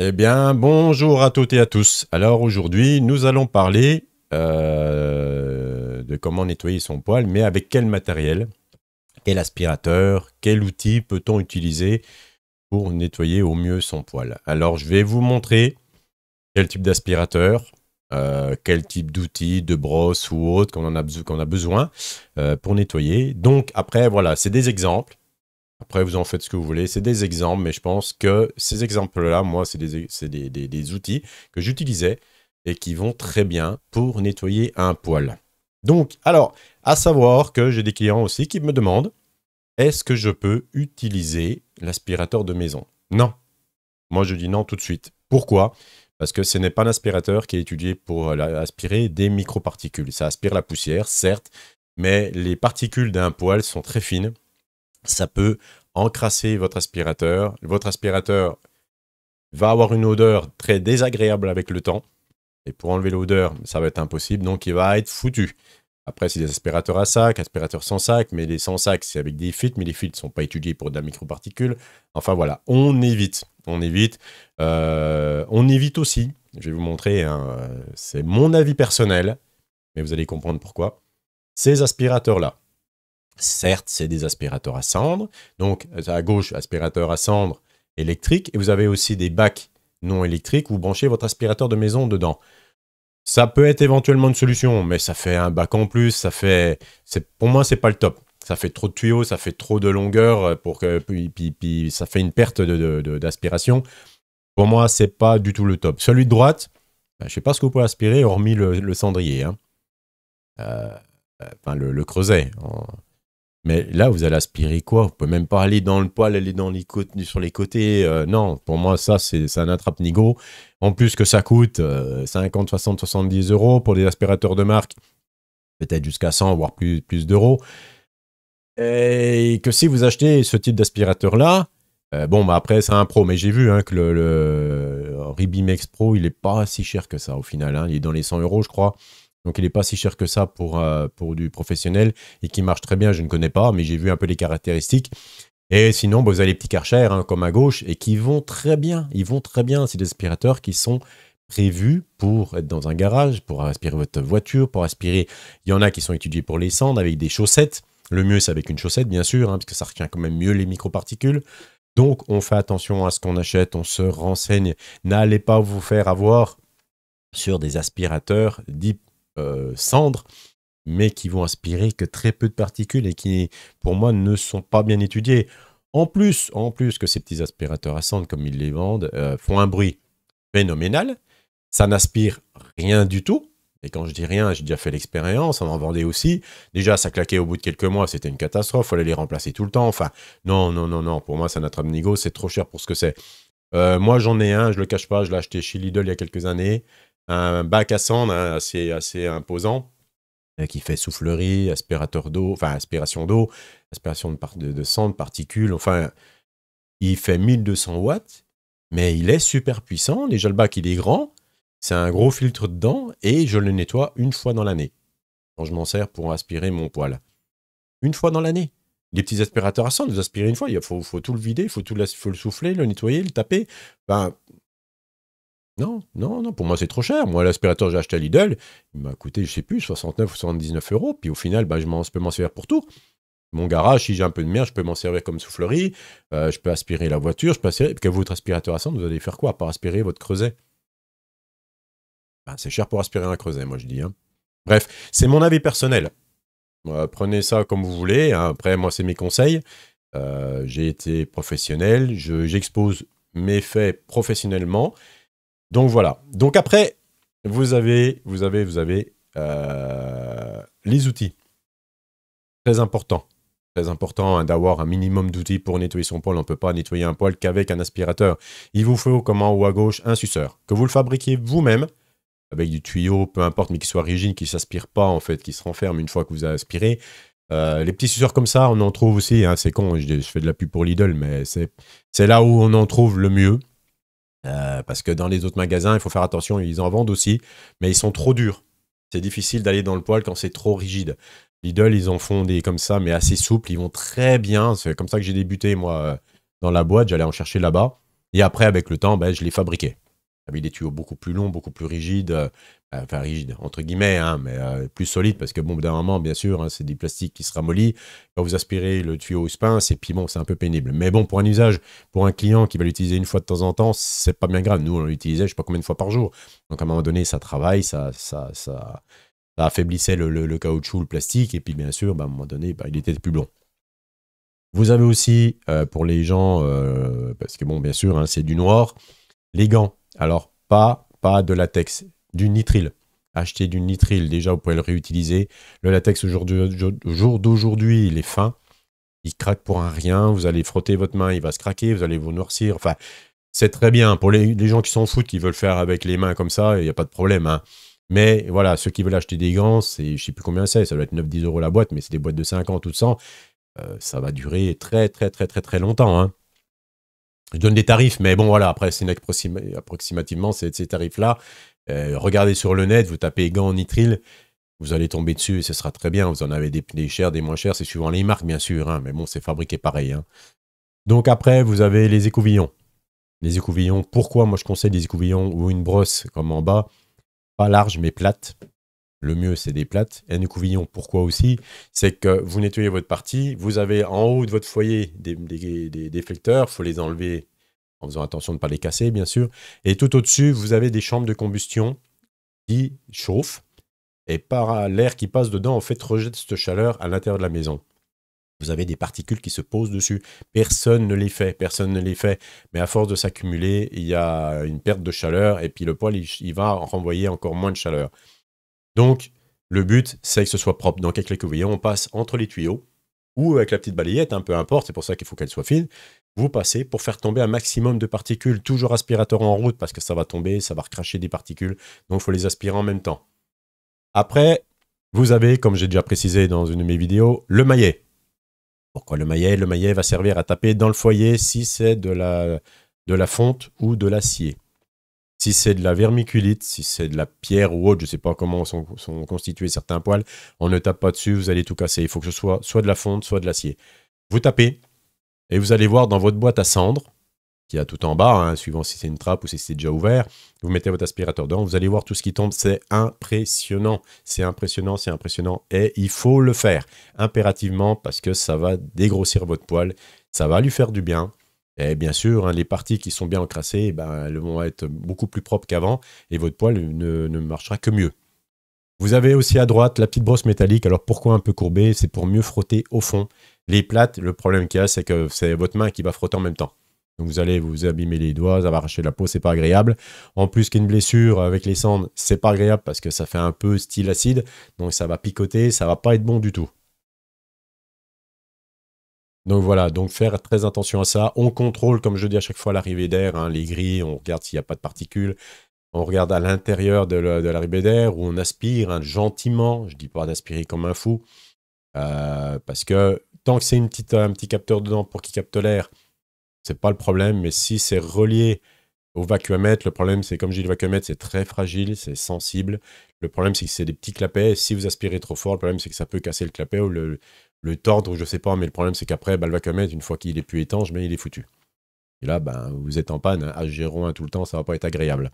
Eh bien, bonjour à toutes et à tous. Alors aujourd'hui, nous allons parler de comment nettoyer son poêle, mais avec quel matériel, quel aspirateur, quel outil peut-on utiliser pour nettoyer au mieux son poêle. Alors, je vais vous montrer quel type d'aspirateur, quel type d'outil, de brosse ou autre qu'on a besoin pour nettoyer. Donc après, voilà, c'est des exemples. Après, vous en faites ce que vous voulez. C'est des exemples, mais je pense que ces exemples-là, moi, c'est des outils que j'utilisais et qui vont très bien pour nettoyer un poêle. Donc, alors, à savoir que j'ai des clients aussi qui me demandent, est-ce que je peux utiliser l'aspirateur de maison? Non. Moi, je dis non tout de suite. Pourquoi? Parce que ce n'est pas un aspirateur qui est étudié pour aspirer des microparticules. Ça aspire la poussière, certes, mais les particules d'un poêle sont très fines. Ça peut encrasser votre aspirateur. Votre aspirateur va avoir une odeur très désagréable avec le temps. Et pour enlever l'odeur, ça va être impossible, donc il va être foutu. Après, c'est des aspirateurs à sac, aspirateurs sans sac, mais les sans sac, c'est avec des filtres, mais les filtres ne sont pas étudiés pour de la microparticule. Enfin voilà, on évite. On évite. On évite aussi, je vais vous montrer, c'est mon avis personnel, mais vous allez comprendre pourquoi. Ces aspirateurs-là, certes, c'est des aspirateurs à cendre. Donc, à gauche, aspirateur à cendre électrique. Et vous avez aussi des bacs non électriques où vous branchez votre aspirateur de maison dedans. Ça peut être éventuellement une solution, mais ça fait un bac en plus. Pour moi, c'est pas le top. Ça fait trop de tuyaux, ça fait trop de longueur puis ça fait une perte d'aspiration. Pour moi, c'est pas du tout le top. Celui de droite, je ne sais pas ce que vous pouvez aspirer, hormis le cendrier, hein. Euh, enfin, le creuset. Mais là, vous allez aspirer quoi? Vous pouvez même pas aller dans le poêle, aller sur les côtés. Non, pour moi, ça, c'est un attrape-nigo. En plus que ça coûte 50, 60, 70 euros pour des aspirateurs de marque, peut-être jusqu'à 100, voire plus d'euros. Et que si vous achetez ce type d'aspirateur-là, bon, bah après, c'est un pro. Mais j'ai vu que le Ribimex Pro, il n'est pas si cher que ça au final, hein. Il est dans les 100 euros, je crois. Donc il n'est pas si cher que ça pour du professionnel et qui marche très bien, je ne connais pas, mais j'ai vu un peu les caractéristiques. Et sinon, bah, vous avez les petits Karcher, comme à gauche, et qui vont très bien. Ils vont très bien. C'est des aspirateurs qui sont prévus pour être dans un garage, pour aspirer votre voiture, pour aspirer. Il y en a qui sont étudiés pour les cendres avec des chaussettes. Le mieux, c'est avec une chaussette, bien sûr, parce que ça retient quand même mieux les microparticules. Donc, on fait attention à ce qu'on achète, on se renseigne. N'allez pas vous faire avoir sur des aspirateurs dits cendres, mais qui vont aspirer que très peu de particules et qui, pour moi, ne sont pas bien étudiés. En plus que ces petits aspirateurs à cendres, comme ils les vendent, font un bruit phénoménal. Ça n'aspire rien du tout. Et quand je dis rien, j'ai déjà fait l'expérience, on en vendait aussi. Déjà, ça claquait au bout de quelques mois, c'était une catastrophe, il fallait les remplacer tout le temps. Enfin, non, non, non, non, pour moi, ça n'attrape nigo, c'est trop cher pour ce que c'est. Moi, j'en ai un, je le cache pas, je l'ai acheté chez Lidl il y a quelques années. Un bac à cendre, assez imposant, qui fait soufflerie, aspirateur d'eau, enfin aspiration d'eau, aspiration de sang, de particules. Enfin, il fait 1200 watts, mais il est super puissant. Déjà, le bac, il est grand. C'est un gros filtre dedans et je le nettoie une fois dans l'année. Quand je m'en sers pour aspirer mon poêle. Une fois dans l'année. Les petits aspirateurs à cendre, vous aspirez une fois, il faut tout le vider, il faut le souffler, le nettoyer, le taper. Ben, non, non, non, pour moi c'est trop cher. Moi, l'aspirateur que j'ai acheté à Lidl, il m'a coûté, je sais plus, 69 ou 79 euros. Puis au final, ben, je peux m'en servir pour tout. Mon garage, si j'ai un peu de merde, je peux m'en servir comme soufflerie. Je peux aspirer la voiture, je peux aspirer. Que votre aspirateur à cendre, vous allez faire quoi à part aspirer votre creuset? Ben, c'est cher pour aspirer un creuset, moi je dis, hein. Bref, c'est mon avis personnel. Prenez ça comme vous voulez, hein. Après, moi, c'est mes conseils. J'ai été professionnel, j'expose mes faits professionnellement. Donc voilà. Donc après, vous avez les outils. Très important. Très important, hein, d'avoir un minimum d'outils pour nettoyer son poêle. On ne peut pas nettoyer un poêle qu'avec un aspirateur. Il vous faut, comme en haut à gauche, un suceur. Que vous le fabriquiez vous-même, avec du tuyau, peu importe, mais qui soit rigide, qui ne s'aspire pas, en fait, qui se renferme une fois que vous avez aspiré. Les petits suceurs comme ça, on en trouve aussi, hein, c'est con, je fais de la pub pour Lidl, mais c'est là où on en trouve le mieux. Parce que dans les autres magasins, il faut faire attention, ils en vendent aussi, mais ils sont trop durs. C'est difficile d'aller dans le poêle quand c'est trop rigide. Lidl, ils en font des comme ça, mais assez souples, ils vont très bien. C'est comme ça que j'ai débuté, moi, dans la boîte, j'allais en chercher là-bas. Et après, avec le temps, ben, je les fabriquais. J'avais des tuyaux beaucoup plus longs, beaucoup plus rigides, enfin rigides entre guillemets, hein, mais plus solides, parce que bon, au bout d'un moment, bien sûr, hein, c'est du plastique qui se ramollit. Quand vous aspirez le tuyau se pince, et puis bon, c'est un peu pénible. Mais bon, pour un usage, pour un client qui va l'utiliser une fois de temps en temps, c'est pas bien grave. Nous, on l'utilisait, je sais pas combien de fois par jour. Donc à un moment donné, ça travaille, ça affaiblissait le caoutchouc, le plastique, et puis bien sûr, ben, à un moment donné, ben, il était plus bon. Vous avez aussi, pour les gens, parce que bon, bien sûr, hein, c'est du noir, les gants. Alors, pas de latex, du nitrile. Achetez du nitrile, déjà, vous pouvez le réutiliser. Le latex, au jour d'aujourd'hui, il est fin. Il craque pour un rien. Vous allez frotter votre main, il va se craquer. Vous allez vous noircir. Enfin, c'est très bien. Pour les gens qui s'en foutent, qui veulent faire avec les mains comme ça, il n'y a pas de problème. Hein. Mais voilà, ceux qui veulent acheter des gants, je ne sais plus combien c'est. Ça doit être 9-10 € la boîte, mais c'est des boîtes de 50 ou de 100. Ça va durer très, très, très, très, très longtemps. Hein. Je donne des tarifs, mais bon, voilà, après, c'est approximativement ces tarifs-là. Regardez sur le net, vous tapez gants nitrile, vous allez tomber dessus et ce sera très bien. Vous en avez des chers, des moins chers, c'est suivant les marques, bien sûr, hein, mais bon, c'est fabriqué pareil. Hein. Donc après, vous avez les écouvillons. Les écouvillons, pourquoi moi je conseille des écouvillons ou une brosse comme en bas, pas large mais plate. Le mieux, c'est des plates. Un écouvillon, pourquoi aussi? C'est que vous nettoyez votre partie, vous avez en haut de votre foyer des déflecteurs, il faut les enlever en faisant attention de ne pas les casser, bien sûr. Et tout au-dessus, vous avez des chambres de combustion qui chauffent. Et par l'air qui passe dedans, en fait, rejette cette chaleur à l'intérieur de la maison. Vous avez des particules qui se posent dessus. Personne ne les fait, personne ne les fait. Mais à force de s'accumuler, il y a une perte de chaleur et puis le poêle, il va renvoyer encore moins de chaleur. Donc, le but, c'est que ce soit propre. Donc, avec l'écouvillon, on passe entre les tuyaux ou avec la petite balayette, peu importe, c'est pour ça qu'il faut qu'elle soit fine. Vous passez pour faire tomber un maximum de particules, toujours aspirateur en route parce que ça va tomber, ça va recracher des particules. Donc, il faut les aspirer en même temps. Après, vous avez, comme j'ai déjà précisé dans une de mes vidéos, le maillet. Pourquoi le maillet? Le maillet va servir à taper dans le foyer si c'est de la fonte ou de l'acier. Si c'est de la vermiculite, si c'est de la pierre ou autre, je ne sais pas comment sont constitués certains poêles, on ne tape pas dessus, vous allez tout casser. Il faut que ce soit de la fonte, soit de l'acier. Vous tapez et vous allez voir dans votre boîte à cendres, qui a tout en bas, hein, suivant si c'est une trappe ou si c'est déjà ouvert, vous mettez votre aspirateur dedans, vous allez voir tout ce qui tombe, c'est impressionnant. C'est impressionnant, c'est impressionnant. Et il faut le faire impérativement parce que ça va dégrossir votre poêle, ça va lui faire du bien. Et bien sûr, hein, les parties qui sont bien encrassées, elles vont être beaucoup plus propres qu'avant et votre poêle ne marchera que mieux. Vous avez aussi à droite la petite brosse métallique. Alors pourquoi un peu courbée? C'est pour mieux frotter au fond. Les plates, le problème qu'il y a, c'est que c'est votre main qui va frotter en même temps. Donc vous allez vous abîmer les doigts, ça va arracher la peau, c'est pas agréable. En plus qu'une blessure avec les cendres, c'est pas agréable parce que ça fait un peu style acide. Donc ça va picoter, ça va pas être bon du tout. Donc voilà, donc faire très attention à ça. On contrôle, comme je dis à chaque fois, l'arrivée d'air, hein, les grilles, on regarde s'il n'y a pas de particules. On regarde à l'intérieur de l'arrivée d'air où on aspire hein, gentiment. Je ne dis pas d'aspirer comme un fou. Parce que tant que c'est un petit capteur dedans pour qu'il capte l'air, c'est pas le problème. Mais si c'est relié au vacuumètre, le problème c'est, comme je dis, le vacuumètre c'est très fragile, c'est sensible. Le problème c'est que c'est des petits clapets. Si vous aspirez trop fort, le problème c'est que ça peut casser le clapet ou le tordre, ou je sais pas. Mais le problème c'est qu'après, le vacuumètre, une fois qu'il est plus étanche, il est foutu. Et là, vous êtes en panne, hein, H01 tout le temps, ça va pas être agréable.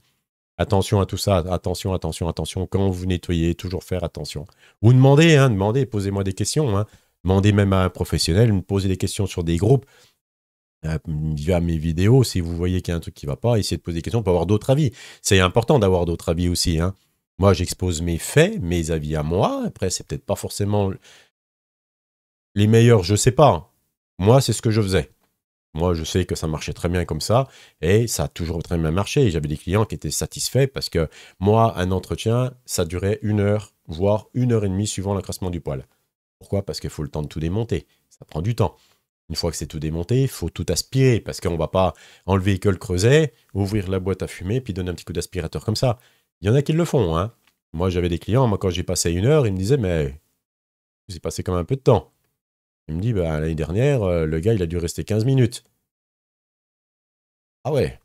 Attention à tout ça, attention, attention, attention. Quand vous nettoyez, toujours faire attention. Ou demandez, posez-moi des questions. Hein. Demandez même à un professionnel, me posez des questions sur des groupes. Via mes vidéos, si vous voyez qu'il y a un truc qui ne va pas, essayez de poser des questions pour avoir d'autres avis. C'est important d'avoir d'autres avis aussi. Hein. Moi, j'expose mes faits, mes avis à moi. Après, c'est peut-être pas forcément les meilleurs, je sais pas. Moi, c'est ce que je faisais. Moi, je sais que ça marchait très bien comme ça et ça a toujours très bien marché. J'avais des clients qui étaient satisfaits parce que moi, un entretien, ça durait 1 heure, voire 1 heure et demie suivant l'encrassement du poêle. Pourquoi? Parce qu'il faut le temps de tout démonter. Ça prend du temps. Une fois que c'est tout démonté, il faut tout aspirer parce qu'on ne va pas enlever que le creuset, ouvrir la boîte à fumer puis donner un petit coup d'aspirateur comme ça. Il y en a qui le font. Hein. Moi, j'avais des clients, quand j'ai passé 1 heure, ils me disaient « Mais vous avez passé quand même un peu de temps ». Il me dit, l'année dernière, le gars, il a dû rester 15 minutes. Ah ouais,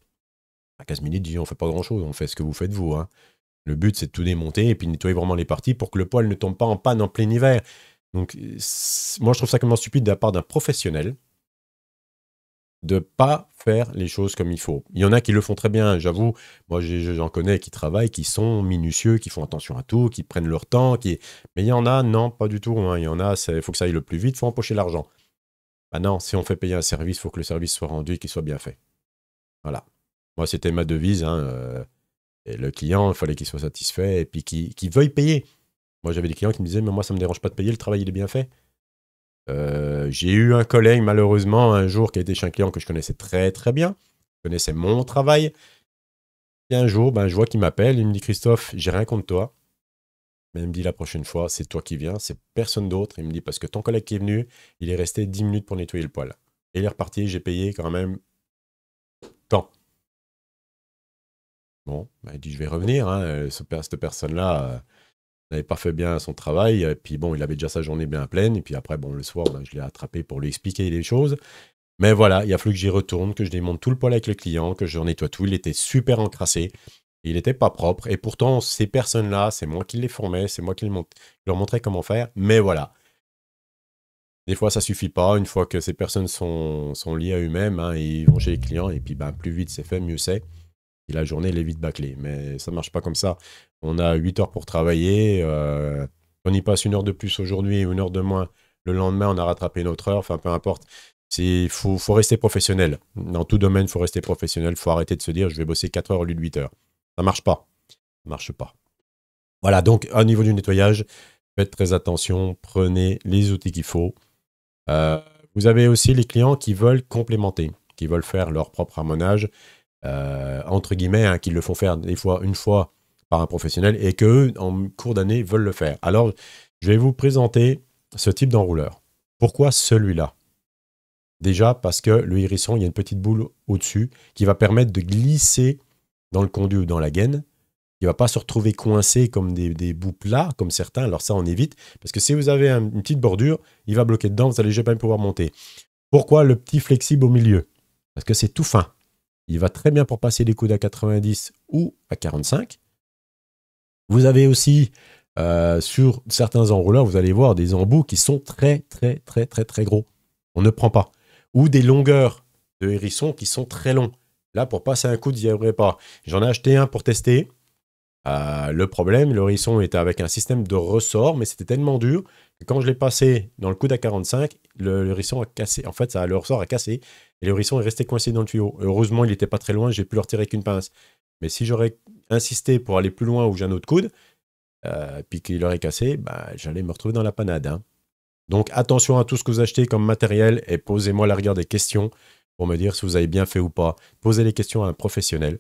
à 15 minutes, on ne fait pas grand-chose, on fait ce que vous faites vous. Hein. Le but, c'est de tout démonter et puis nettoyer vraiment les parties pour que le poêle ne tombe pas en panne en plein hiver. Donc, moi, je trouve ça complètement stupide de la part d'un professionnel de pas faire les choses comme il faut. Il y en a qui le font très bien, j'avoue. Moi, j'en connais qui travaillent, qui sont minutieux, qui font attention à tout, qui prennent leur temps. Mais il y en a, non, pas du tout. Hein. Il y en a, il faut que ça aille le plus vite, il faut empocher l'argent. Ah non, si on fait payer un service, il faut que le service soit rendu et qu'il soit bien fait. Voilà. Moi, c'était ma devise. Hein, et le client, il fallait qu'il soit satisfait et puis qu'il veuille payer. Moi, j'avais des clients qui me disaient, mais moi, ça ne me dérange pas de payer, le travail, il est bien fait. J'ai eu un collègue, malheureusement, un jour, qui a été chez un client que je connaissais très, très bien. Je connaissais mon travail. Et un jour, je vois qu'il m'appelle, il me dit, Christophe, j'ai rien contre toi. Mais il me dit, la prochaine fois, c'est toi qui viens, c'est personne d'autre. Il me dit, parce que ton collègue qui est venu, il est resté 10 minutes pour nettoyer le poêle. Et il est reparti, j'ai payé quand même tant. Bon, il dit, je vais revenir. Hein. Cette personne-là n'avait pas fait bien son travail. Et puis bon, il avait déjà sa journée bien pleine. Et puis après, bon, le soir, je l'ai attrapé pour lui expliquer les choses. Mais voilà, il a fallu que j'y retourne, que je démonte tout le poêle avec le client, que je nettoie tout. Il était super encrassé. Il n'était pas propre. Et pourtant, ces personnes-là, c'est moi qui les formais, c'est moi qui leur montrais comment faire. Mais voilà. Des fois, ça suffit pas. Une fois que ces personnes sont liées à eux-mêmes, hein, ils vont chez les clients. Et puis, plus vite c'est fait, mieux c'est. Et la journée, elle est vite bâclée. Mais ça ne marche pas comme ça. On a 8 heures pour travailler. On y passe 1 heure de plus aujourd'hui, 1 heure de moins. Le lendemain, on a rattrapé notre heure. Enfin, peu importe. Il faut rester professionnel. Dans tout domaine, il faut rester professionnel. Il faut arrêter de se dire, je vais bosser 4 heures au lieu de 8 heures. Ça ne marche pas. Ça marche pas. Voilà, donc au niveau du nettoyage, faites très attention. Prenez les outils qu'il faut. Vous avez aussi les clients qui veulent complémenter, qui veulent faire leur propre harmonage. Entre guillemets, hein, qui le font faire des fois une fois par un professionnel et qu'eux, en cours d'année, veulent le faire. Alors, je vais vous présenter ce type d'enrouleur. Pourquoi celui-là? Déjà, parce que le hérisson, il y a une petite boule au-dessus qui va permettre de glisser dans le conduit ou dans la gaine. Il ne va pas se retrouver coincé comme des bouts plats, comme certains. Alors ça, on évite. Parce que si vous avez une petite bordure, il va bloquer dedans, vous n'allez jamais pouvoir monter. Pourquoi le petit flexible au milieu? Parce que c'est tout fin. Il va très bien pour passer les coudes à 90 ou à 45. Vous avez aussi, sur certains enrouleurs, vous allez voir des embouts qui sont très, très, très, très, très gros. On ne prend pas. Ou des longueurs de hérisson qui sont très longs. Là, pour passer un coude, il n'y aurait pas. J'en ai acheté un pour tester. Le problème, le hérisson était avec un système de ressort, mais c'était tellement dur que quand je l'ai passé dans le coude à 45, le hérisson a cassé. En fait, le ressort a cassé et le hérisson est resté coincé dans le tuyau. Heureusement, il n'était pas très loin, j'ai pu le retirer avec une pince. Mais si j'aurais insisté pour aller plus loin où j'ai un autre coude, puis qu'il aurait cassé, j'allais me retrouver dans la panade. Hein. Donc attention à tout ce que vous achetez comme matériel et posez-moi la rigueur des questions pour me dire si vous avez bien fait ou pas. Posez les questions à un professionnel.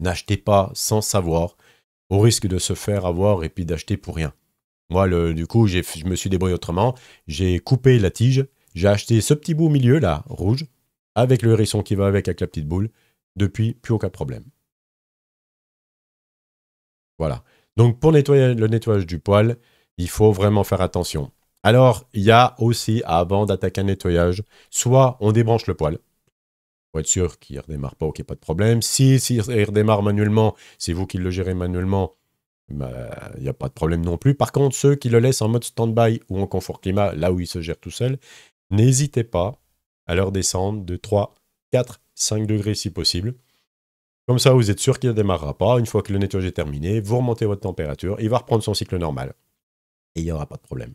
N'achetez pas sans savoir, au risque de se faire avoir et puis d'acheter pour rien. Moi, du coup, je me suis débrouillé autrement. J'ai coupé la tige, j'ai acheté ce petit bout au milieu, là, rouge, avec le hérisson qui va avec la petite boule. Depuis, plus aucun problème. Voilà. Donc, pour nettoyer le nettoyage du poêle, il faut vraiment faire attention. Alors, il y a aussi, avant d'attaquer un nettoyage, soit on débranche le poêle, pour être sûr qu'il ne redémarre pas ou qu'il n'y ait pas de problème. Si il redémarre manuellement, c'est vous qui le gérez manuellement, il n'y a pas de problème non plus. Par contre, ceux qui le laissent en mode stand-by ou en confort climat, là où il se gère tout seul, n'hésitez pas à leur descendre de 3, 4, 5 degrés si possible. Comme ça, vous êtes sûr qu'il ne démarrera pas. Une fois que le nettoyage est terminé, vous remontez votre température, il va reprendre son cycle normal. Et il n'y aura pas de problème.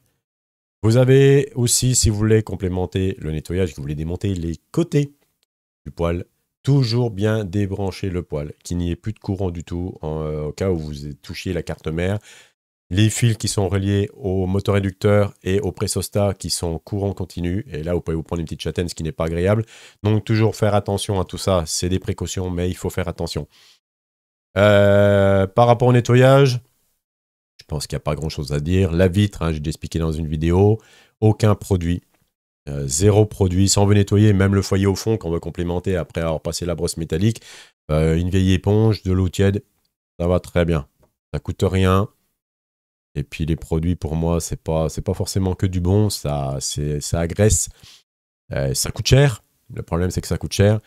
Vous avez aussi, si vous voulez complémenter le nettoyage, que vous voulez démonter les côtés du poêle, toujours bien débrancher le poêle, qu'il n'y ait plus de courant du tout au cas où vous touchiez la carte mère. Les fils qui sont reliés au moteur réducteur et au pressostat qui sont courant continu. Et là, vous pouvez vous prendre une petite châtaigne, ce qui n'est pas agréable. Donc, toujours faire attention à tout ça. C'est des précautions, mais il faut faire attention. Par rapport au nettoyage, je pense qu'il n'y a pas grand-chose à dire. La vitre, j'ai déjà expliqué dans une vidéo. Aucun produit. 0 produit. Si on veut nettoyer, même le foyer au fond, qu'on veut complémenter après avoir passé la brosse métallique, une vieille éponge, de l'eau tiède, ça va très bien. Ça coûte rien. Et puis les produits, pour moi, c'est pas forcément que du bon. Ça agresse. Ça coûte cher. Le problème, c'est que ça coûte cher.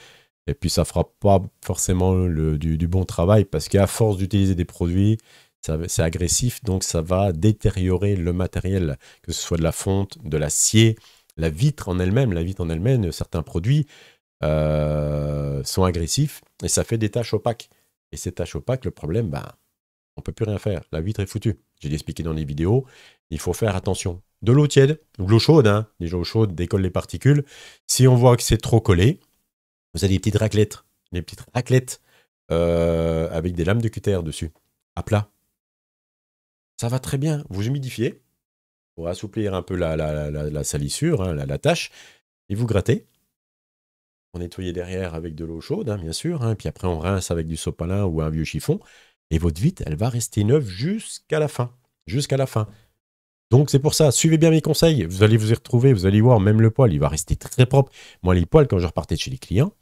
Et puis, ça fera pas forcément du bon travail parce qu'à force d'utiliser des produits, c'est agressif. Donc, ça va détériorer le matériel, que ce soit de la fonte, de l'acier, la vitre en elle-même, certains produits. sont agressifs et ça fait des taches opaques. Et ces taches opaques, le problème, on ne peut plus rien faire. La vitre est foutue. J'ai expliqué dans les vidéos, il faut faire attention. De l'eau tiède, de l'eau chaude, hein. Les eaux chaudes décollent les particules. Si on voit que c'est trop collé, vous avez des petites raclettes avec des lames de cutter dessus, à plat. Ça va très bien. Vous humidifiez pour assouplir un peu la salissure, hein, la tâche, et vous grattez. On nettoie derrière avec de l'eau chaude, hein, bien sûr, hein, puis après on rince avec du sopalin ou un vieux chiffon, et votre vitre, elle va rester neuve jusqu'à la fin. Jusqu'à la fin. Donc c'est pour ça, suivez bien mes conseils, vous allez vous y retrouver, vous allez voir, même le poêle, il va rester très propre. Moi, les poêles, quand je repartais de chez les clients,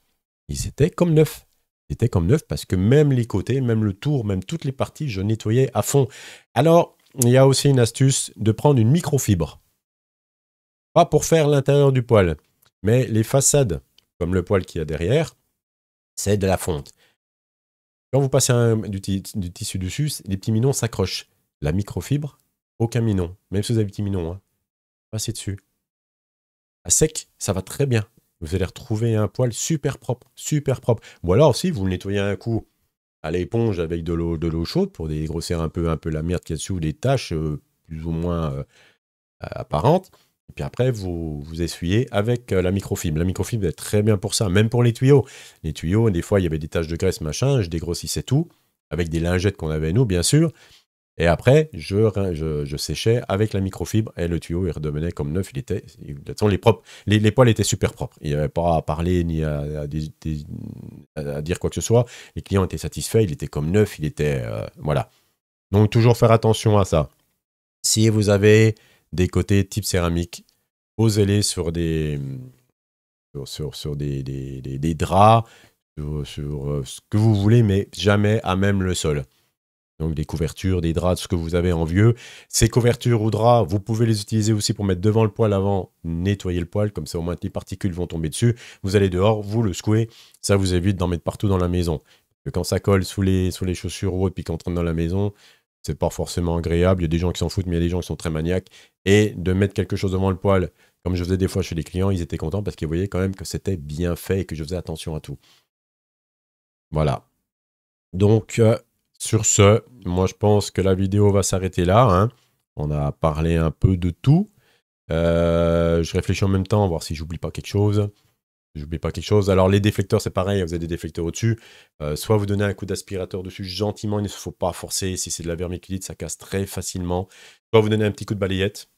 ils étaient comme neufs. Ils étaient comme neufs parce que même les côtés, même le tour, même toutes les parties, je nettoyais à fond. Alors, il y a aussi une astuce de prendre une microfibre. Pas pour faire l'intérieur du poêle, mais les façades, comme le poêle qu'il y a derrière, c'est de la fonte. Quand vous passez du tissu dessus, les petits minons s'accrochent. La microfibre, aucun minon. Même si vous avez des petits minons, hein, passez dessus. À sec, ça va très bien. Vous allez retrouver un poêle super propre, super propre. Ou alors, si vous le nettoyez un coup à l'éponge avec de l'eau chaude pour dégrossir un peu la merde qu'il y a dessous, des taches plus ou moins apparentes. Et puis après, vous essuyez avec la microfibre. La microfibre est très bien pour ça, même pour les tuyaux. Les tuyaux, des fois, il y avait des taches de graisse, machin, je dégrossissais tout, avec des lingettes qu'on avait nous, bien sûr. Et après, je séchais avec la microfibre et le tuyau, il redevenait comme neuf. De toute façon, les poêles étaient super propres. Il n'y avait pas à parler ni à dire quoi que ce soit. Les clients étaient satisfaits, il était comme neuf, il était... voilà. Donc, toujours faire attention à ça. Si vous avez des côtés type céramique, posez-les sur des draps, sur ce que vous voulez, mais jamais à même le sol. Donc des couvertures, des draps, ce que vous avez en vieux. Ces couvertures ou draps, vous pouvez les utiliser aussi pour mettre devant le poêle avant, nettoyer le poêle, comme ça au moins les particules vont tomber dessus. Vous allez dehors, vous le secouez, ça vous évite d'en mettre partout dans la maison. Et quand ça colle sous les chaussures ou autre, puis qu'on rentre dans la maison, c'est pas forcément agréable. Il y a des gens qui s'en foutent, mais il y a des gens qui sont très maniaques. Et de mettre quelque chose devant le poêle, comme je faisais des fois chez les clients, ils étaient contents parce qu'ils voyaient quand même que c'était bien fait et que je faisais attention à tout. Voilà. Donc, sur ce, moi je pense que la vidéo va s'arrêter là. Hein. On a parlé un peu de tout. Je réfléchis en même temps, voir si j'oublie pas quelque chose. J'oublie pas quelque chose. Alors les déflecteurs, c'est pareil, vous avez des déflecteurs au-dessus. Soit vous donnez un coup d'aspirateur dessus gentiment, il ne faut pas forcer. Si c'est de la vermiculite, ça casse très facilement. Soit vous donnez un petit coup de balayette.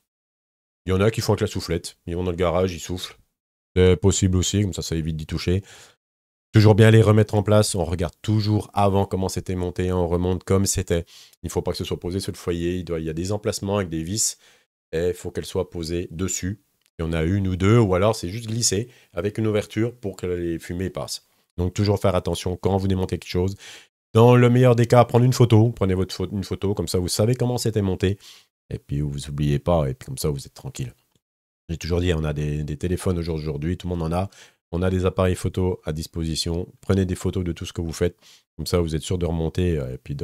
Il y en a qui font avec la soufflette. Ils vont dans le garage, ils soufflent. C'est possible aussi, comme ça évite d'y toucher. Toujours bien les remettre en place. On regarde toujours avant comment c'était monté. On remonte comme c'était. Il ne faut pas que ce soit posé sur le foyer. Il y a des emplacements avec des vis. Et il faut qu'elles soient posées dessus. Il y en a une ou deux. Ou alors c'est juste glisser avec une ouverture pour que les fumées passent. Donc toujours faire attention quand vous démontez quelque chose. Dans le meilleur des cas, prendre une photo. Prenez une photo. Comme ça, vous savez comment c'était monté. Et puis vous n'oubliez pas. Et puis comme ça, vous êtes tranquille. J'ai toujours dit, on a des téléphones aujourd'hui. Tout le monde en a. On a des appareils photo à disposition. Prenez des photos de tout ce que vous faites. Comme ça, vous êtes sûr de remonter et puis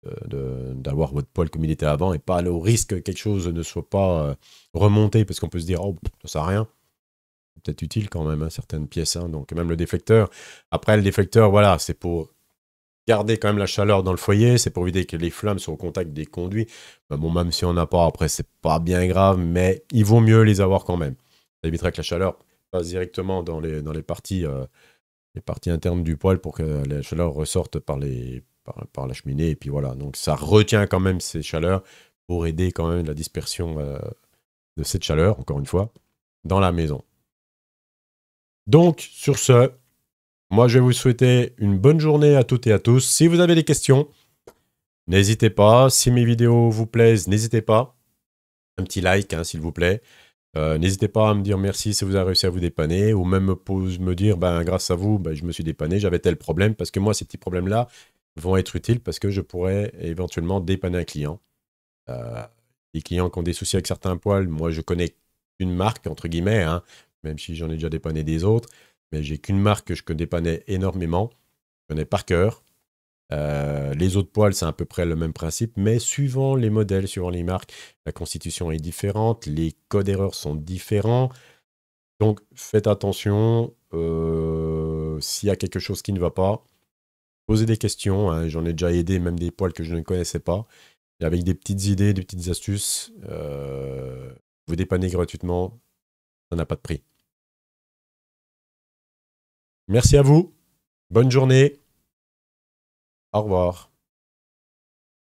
d'avoir votre poêle comme il était avant et pas aller au risque que quelque chose ne soit pas remonté parce qu'on peut se dire, oh, ça sert à rien. C'est peut-être utile quand même, hein, certaines pièces. Hein, donc, même le déflecteur. Après, le déflecteur, voilà, c'est pour garder quand même la chaleur dans le foyer. C'est pour éviter que les flammes soient au contact des conduits. Bon, même si on n'a pas, après, c'est pas bien grave, mais il vaut mieux les avoir quand même. Ça évitera que la chaleur passe directement dans les parties internes du poêle pour que la chaleur ressorte par la cheminée. Et puis voilà, donc ça retient quand même ces chaleurs pour aider quand même la dispersion de cette chaleur, encore une fois, dans la maison. Donc, sur ce, moi je vais vous souhaiter une bonne journée à toutes et à tous. Si vous avez des questions, n'hésitez pas. Si mes vidéos vous plaisent, n'hésitez pas. Un petit like, hein, s'il vous plaît. N'hésitez pas à me dire merci si vous avez réussi à vous dépanner ou même me dire grâce à vous je me suis dépanné, j'avais tel problème parce que moi ces petits problèmes là vont être utiles parce que je pourrais éventuellement dépanner un client. Les clients qui ont des soucis avec certains poêles, moi je connais une marque entre guillemets, hein, même si j'en ai déjà dépanné des autres, mais j'ai qu'une marque que je dépannais énormément, je connais par cœur. Les autres poêles, c'est à peu près le même principe, mais suivant les modèles, suivant les marques, la constitution est différente, les codes d'erreur sont différents. Donc, faites attention. S'il y a quelque chose qui ne va pas, posez des questions. Hein. J'en ai déjà aidé même des poils que je ne connaissais pas. Et avec des petites idées, des petites astuces, vous dépanner gratuitement, ça n'a pas de prix. Merci à vous. Bonne journée. Au revoir.